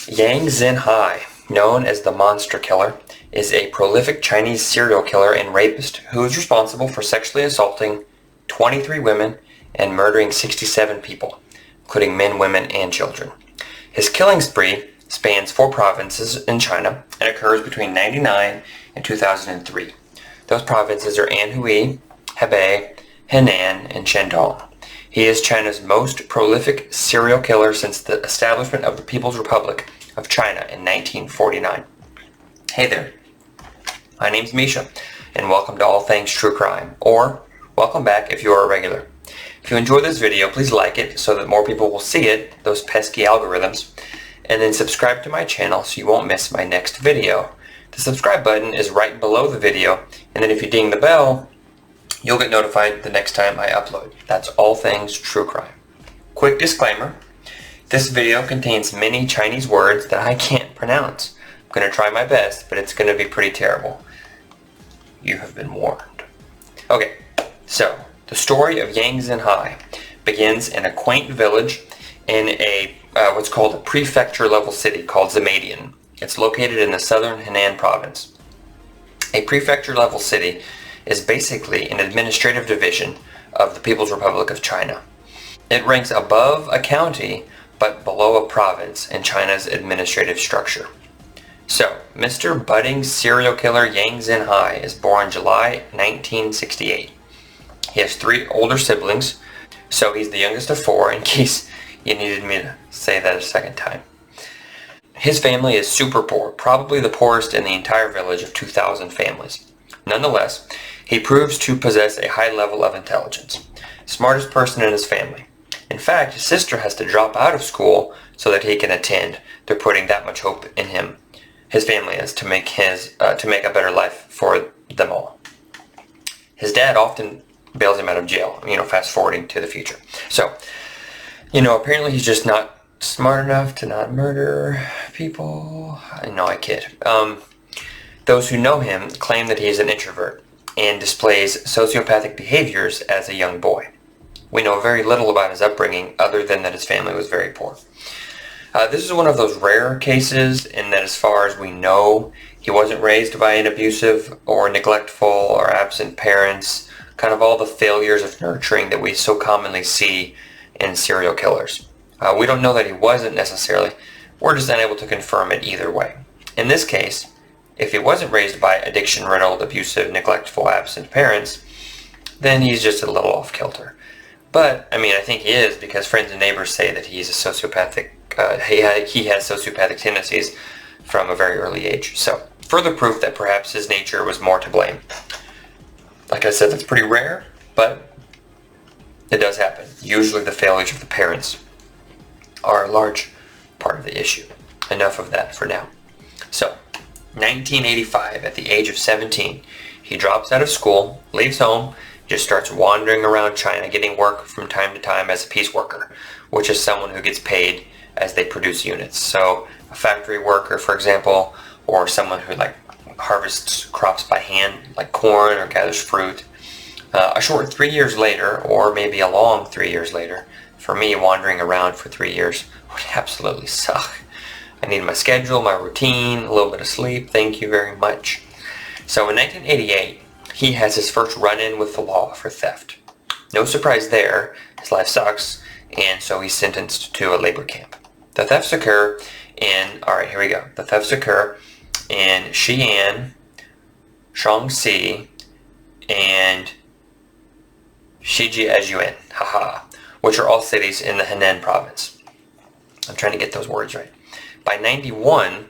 Yang Xinhai, known as the Monster Killer, is a prolific Chinese serial killer and rapist who is responsible for sexually assaulting 23 women and murdering 67 people, including men, women, and children. His killing spree spans 4 provinces in China and occurs between 1999 and 2003. Those provinces are Anhui, Hebei, Henan, and Shandong. He is China's most prolific serial killer since the establishment of the People's Republic of China in 1949. Hey there, my name's Misha, and welcome to All Things True Crime, or welcome back if you are a regular. If you enjoy this video, please like it so that more people will see it, those pesky algorithms, and then subscribe to my channel so you won't miss my next video. The subscribe button is right below the video, and then if you ding the bell, you'll get notified the next time I upload. That's All Things True Crime. Quick disclaimer, this video contains many Chinese words that I can't pronounce. I'm going to try my best, but it's going to be pretty terrible. You have been warned. Okay, so the story of Yang Xinhai begins in a quaint village in a what's called a prefecture-level city called Zimadian. It's located in the southern Henan province. A prefecture-level city is basically an administrative division of the People's Republic of China. It ranks above a county but below a province in China's administrative structure. So, Mr. Budding serial killer Yang Xinhai is born July 1968. He has 3 older siblings, so he's the youngest of 4 in case you needed me to say that a second time. His family is super poor, probably the poorest in the entire village of 2,000 families. Nonetheless, he proves to possess a high level of intelligence. Smartest person in his family. In fact, his sister has to drop out of school so that he can attend. They're putting that much hope in him. His family is to make a better life for them all. His dad often bails him out of jail, fast forwarding to the future. So, apparently he's just not smart enough to not murder people. No, I kid. Those who know him claim that he is an introvert and displays sociopathic behaviors as a young boy. We know very little about his upbringing other than that his family was very poor. This is one of those rare cases in that as far as we know, he wasn't raised by an abusive or neglectful or absent parents, kind of all the failures of nurturing that we so commonly see in serial killers. We don't know that he wasn't necessarily. We're just unable to confirm it either way. In this case, if he wasn't raised by addiction-riddled, abusive, neglectful, absent parents, then he's just a little off-kilter. But, I think he is because friends and neighbors say that he's a sociopathic, he has sociopathic tendencies from a very early age. So, further proof that perhaps his nature was more to blame. Like I said, that's pretty rare, but it does happen. Usually the failures of the parents are a large part of the issue. Enough of that for now. So, 1985, at the age of 17, he drops out of school, leaves home, just starts wandering around China getting work from time to time as a piece worker, which is someone who gets paid as they produce units. So a factory worker, for example, or someone who harvests crops by hand, like corn, or gathers fruit. A short 3 years later, or maybe a long 3 years later, for me, wandering around for 3 years would absolutely suck. I need my schedule, my routine, a little bit of sleep, thank you very much. So in 1988, he has his first run-in with the law for theft. No surprise there, his life sucks, and so he's sentenced to a labor camp. The thefts occur in Xi'an, Shaanxi, and Shijiazhuan, which are all cities in the Henan province. I'm trying to get those words right. By 91,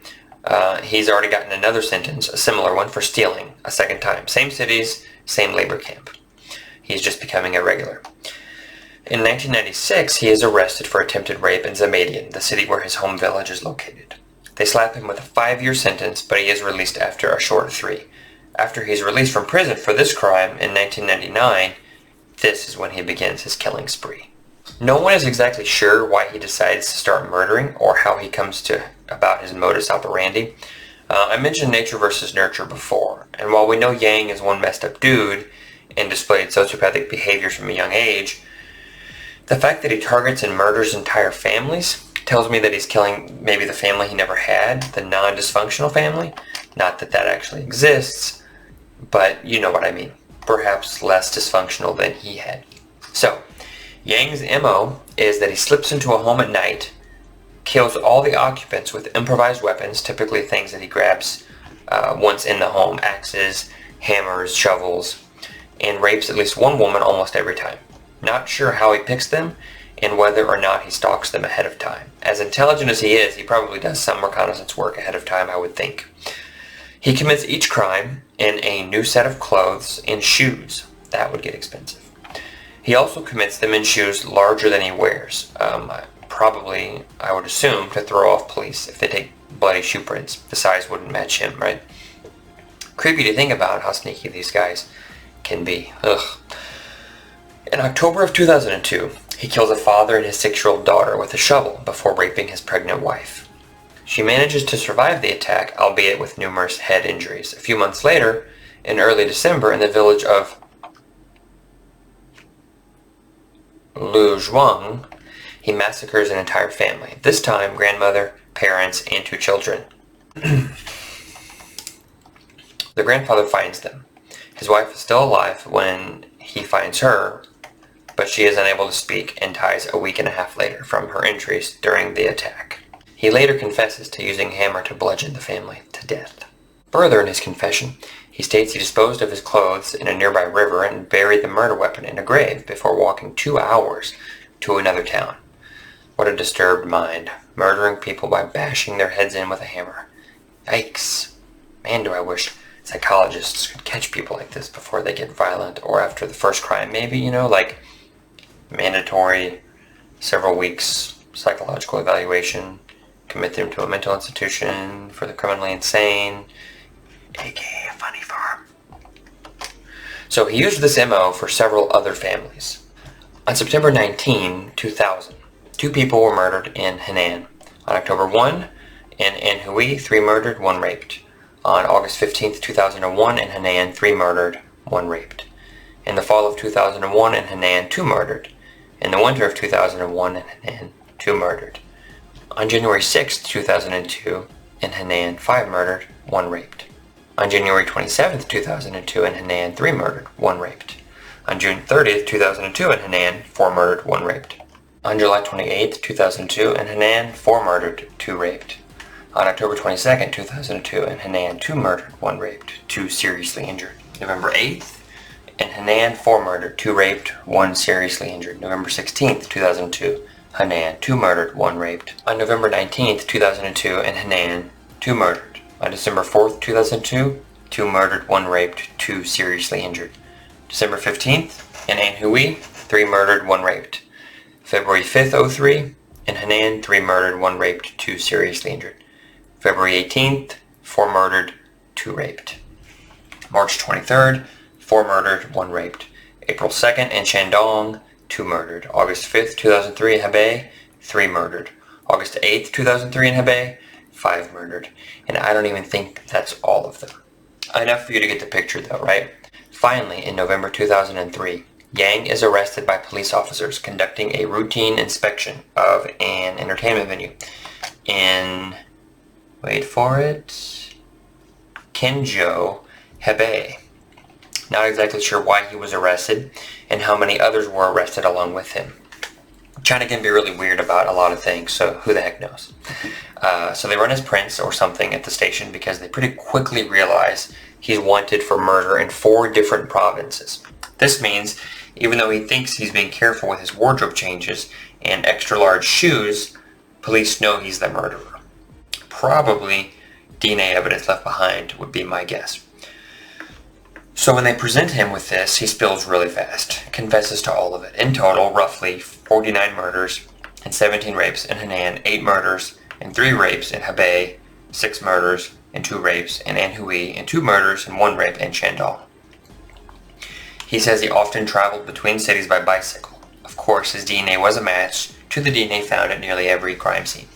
he's already gotten another sentence, a similar one, for stealing a second time. Same cities, same labor camp. He's just becoming a regular. In 1996, he is arrested for attempted rape in Zimadian, the city where his home village is located. They slap him with a 5-year sentence, but he is released after a short 3. After he's released from prison for this crime in 1999, this is when he begins his killing spree. No one is exactly sure why he decides to start murdering or how he comes about his modus operandi. I mentioned nature versus nurture before, and while we know Yang is one messed up dude and displayed sociopathic behaviors from a young age, the fact that he targets and murders entire families tells me that he's killing maybe the family he never had, the non-dysfunctional family. Not that that actually exists, but you know what I mean. Perhaps less dysfunctional than he had. So, Yang's MO is that he slips into a home at night, kills all the occupants with improvised weapons, typically things that he grabs once in the home, axes, hammers, shovels, and rapes at least one woman almost every time. Not sure how he picks them, and whether or not he stalks them ahead of time. As intelligent as he is, he probably does some reconnaissance work ahead of time, I would think. He commits each crime in a new set of clothes and shoes. That would get expensive. He also commits them in shoes larger than he wears. Probably, I would assume, to throw off police if they take bloody shoe prints. The size wouldn't match him, right? Creepy to think about how sneaky these guys can be. Ugh. In October of 2002, he kills a father and his 6-year-old daughter with a shovel before raping his pregnant wife. She manages to survive the attack, albeit with numerous head injuries. A few months later, in early December, in the village of Luzhuang, he massacres an entire family. This time, grandmother, parents, and 2 children. The grandfather finds them. His wife is still alive when he finds her, but she is unable to speak and dies a week and a half later from her injuries during the attack. He later confesses to using a hammer to bludgeon the family to death. Further in his confession, he states he disposed of his clothes in a nearby river and buried the murder weapon in a grave before walking 2 hours to another town. What a disturbed mind, murdering people by bashing their heads in with a hammer. Yikes. Man, do I wish psychologists could catch people like this before they get violent, or after the first crime maybe, like mandatory several weeks psychological evaluation, commit them to a mental institution for the criminally insane, aka a funny farm. So he used this MO for several other families. On September 19, 2000, 2 people were murdered in Henan. On October 1, in Anhui, 3 murdered, 1 raped. On August 15, 2001, in Henan, 3 murdered, 1 raped. In the fall of 2001, in Henan, 2 murdered. In the winter of 2001, in Henan, 2 murdered. On January 6, 2002, in Henan, 5 murdered, 1 raped. On January 27, 2002, in Henan, 3 murdered, 1 raped. On June 30, 2002, in Henan, 4 murdered, 1 raped. On July 28, 2002, in Henan, 4 murdered, 2 raped. On October 22, 2002, in Henan, 2 murdered, 1 raped, 2 seriously injured. November 8th, in Henan, 4 murdered, 2 raped, 1 seriously injured. November 16th, 2002, Henan, 2 murdered, 1 raped. On November 19th, 2002, in Henan, 2 murdered. On December 4th, 2002, 2 murdered, 1 raped, 2 seriously injured. December 15th, in Anhui, 3 murdered, 1 raped. February 5th, 03, in Henan, 3 murdered, 1 raped, 2 seriously injured. February 18th, 4 murdered, 2 raped. March 23rd, 4 murdered, 1 raped. April 2nd, in Shandong, 2 murdered. August 5th, 2003, in Hebei, 3 murdered. August 8th, 2003, in Hebei, 5 murdered. And I don't even think that's all of them. Enough for you to get the picture though, right? Finally, in November 2003, Yang is arrested by police officers conducting a routine inspection of an entertainment venue in, wait for it, Kinzhou, Hebei. Not exactly sure why he was arrested and how many others were arrested along with him. China can be really weird about a lot of things, so who the heck knows. So they run his prints or something at the station because they pretty quickly realize he's wanted for murder in 4 different provinces. This means, even though he thinks he's being careful with his wardrobe changes and extra large shoes, police know he's the murderer. Probably DNA evidence left behind would be my guess. So when they present him with this, he spills really fast, confesses to all of it. In total, roughly 49 murders and 17 rapes in Henan, 8 murders and 3 rapes in Hebei, 6 murders and 2 rapes in Anhui, and 2 murders and 1 rape in Shandong. He says he often traveled between cities by bicycle. Of course, his DNA was a match to the DNA found at nearly every crime scene.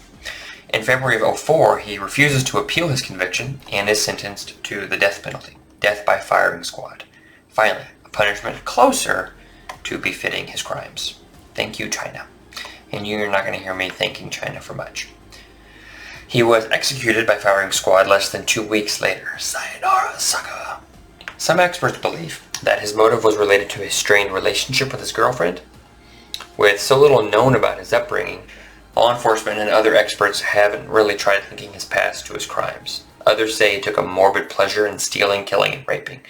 In February of 2004, he refuses to appeal his conviction and is sentenced to the death penalty, death by firing squad. Finally, a punishment closer to befitting his crimes. Thank you, China. and you're not going to hear me thanking China for much. He was executed by firing squad less than 2 weeks later. Sayonara, sucker. Some experts believe that his motive was related to his strained relationship with his girlfriend. With so little known about his upbringing, law enforcement and other experts haven't really tried linking his past to his crimes. Others say he took a morbid pleasure in stealing, killing, and raping.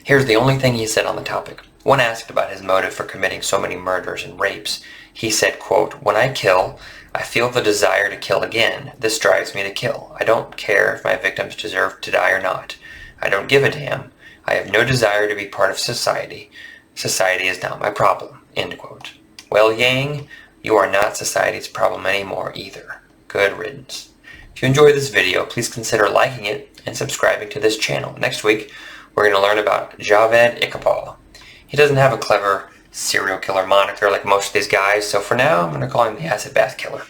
Here's the only thing he said on the topic. When asked about his motive for committing so many murders and rapes, he said, quote, "When I kill, I feel the desire to kill again. This drives me to kill. I don't care if my victims deserve to die or not. I don't give a damn. I have no desire to be part of society. Society is not my problem." End quote. Well, Yang, you are not society's problem anymore either. Good riddance. If you enjoyed this video, please consider liking it and subscribing to this channel. Next week, we're going to learn about Javed Iqbal. He doesn't have a clever serial killer moniker like most of these guys, so for now, I'm going to call him the acid bath killer.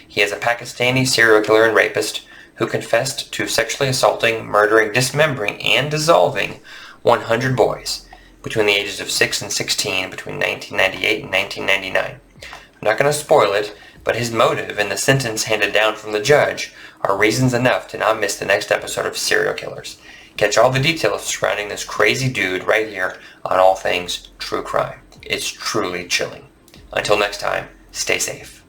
He is a Pakistani serial killer and rapist who confessed to sexually assaulting, murdering, dismembering, and dissolving 100 boys between the ages of 6 and 16 between 1998 and 1999. I'm not going to spoil it, but his motive and the sentence handed down from the judge are reasons enough to not miss the next episode of Serial Killers. Catch all the details surrounding this crazy dude right here on All Things True Crime. It's truly chilling. Until next time, stay safe.